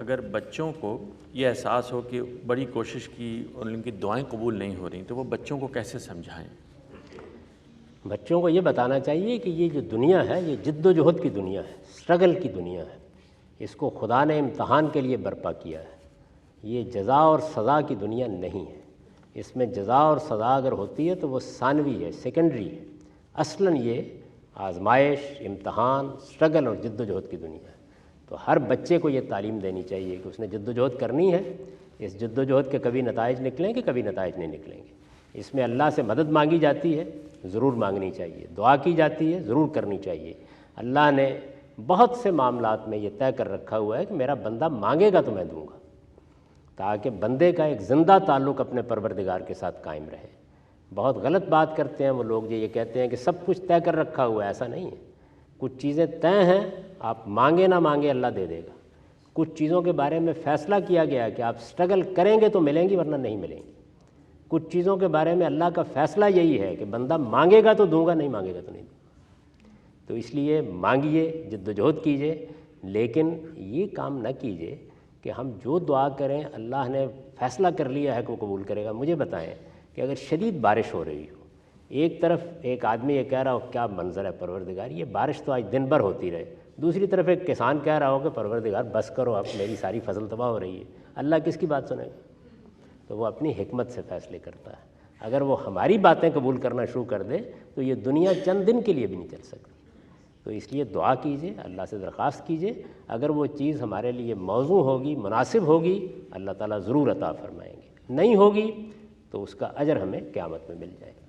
اگر بچوں کو یہ احساس ہو کہ بڑی کوشش کی اور ان کی دعائیں قبول نہیں ہو رہی تو وہ بچوں کو کیسے سمجھائیں؟ بچوں کو یہ بتانا چاہیے کہ یہ جو دنیا ہے یہ جد و جہد کی دنیا ہے، اسٹرگل کی دنیا ہے۔ اس کو خدا نے امتحان کے لیے برپا کیا ہے۔ یہ جزا اور سزا کی دنیا نہیں ہے۔ اس میں جزا اور سزا اگر ہوتی ہے تو وہ ثانوی ہے، سیکنڈری ہے۔ اصلاً یہ آزمائش، امتحان، اسٹرگل اور جد و جہد کی دنیا ہے۔ تو ہر بچے کو یہ تعلیم دینی چاہیے کہ اس نے جد و جہد کرنی ہے۔ اس جد و جہد کے کبھی نتائج نکلیں گے، کبھی نتائج نہیں نکلیں گے۔ اس میں اللہ سے مدد مانگی جاتی ہے، ضرور مانگنی چاہیے۔ دعا کی جاتی ہے، ضرور کرنی چاہیے۔ اللہ نے بہت سے معاملات میں یہ طے کر رکھا ہوا ہے کہ میرا بندہ مانگے گا تو میں دوں گا، تاکہ بندے کا ایک زندہ تعلق اپنے پروردگار کے ساتھ قائم رہے۔ بہت غلط بات کرتے ہیں وہ لوگ جو یہ کہتے ہیں کہ سب کچھ طے کر رکھا ہوا ہے۔ ایسا نہیں ہے۔ کچھ چیزیں طے ہیں، آپ مانگے نہ مانگے اللہ دے دے گا۔ کچھ چیزوں کے بارے میں فیصلہ کیا گیا ہے کہ آپ سٹرگل کریں گے تو ملیں گی ورنہ نہیں ملیں گی۔ کچھ چیزوں کے بارے میں اللہ کا فیصلہ یہی ہے کہ بندہ مانگے گا تو دوں گا، نہیں مانگے گا تو نہیں دوں گا۔ تو اس لیے مانگیے، جد و جہد کیجیے، لیکن یہ کام نہ کیجیے کہ ہم جو دعا کریں اللہ نے فیصلہ کر لیا ہے کہ وہ قبول کرے گا۔ مجھے بتائیں کہ اگر شدید بارش ہو رہی ہو، ایک طرف ایک آدمی یہ کہہ رہا ہو کیا منظر ہے پروردگار، یہ بارش تو آج دن بھر ہوتی رہے، دوسری طرف ایک کسان کہہ رہا ہو کہ پروردگار بس کرو اب میری ساری فصل تباہ ہو رہی ہے، اللہ کس کی بات سنے گا؟ تو وہ اپنی حکمت سے فیصلے کرتا ہے۔ اگر وہ ہماری باتیں قبول کرنا شروع کر دے تو یہ دنیا چند دن کے لیے بھی نہیں چل سکتی۔ تو اس لیے دعا کیجیے، اللہ سے درخواست کیجیے، اگر وہ چیز ہمارے لیے موزوں ہوگی، مناسب ہوگی، اللہ تعالیٰ ضرور عطا فرمائیں گے، نہیں ہوگی تو اس کا اجر ہمیں قیامت میں مل جائے گا۔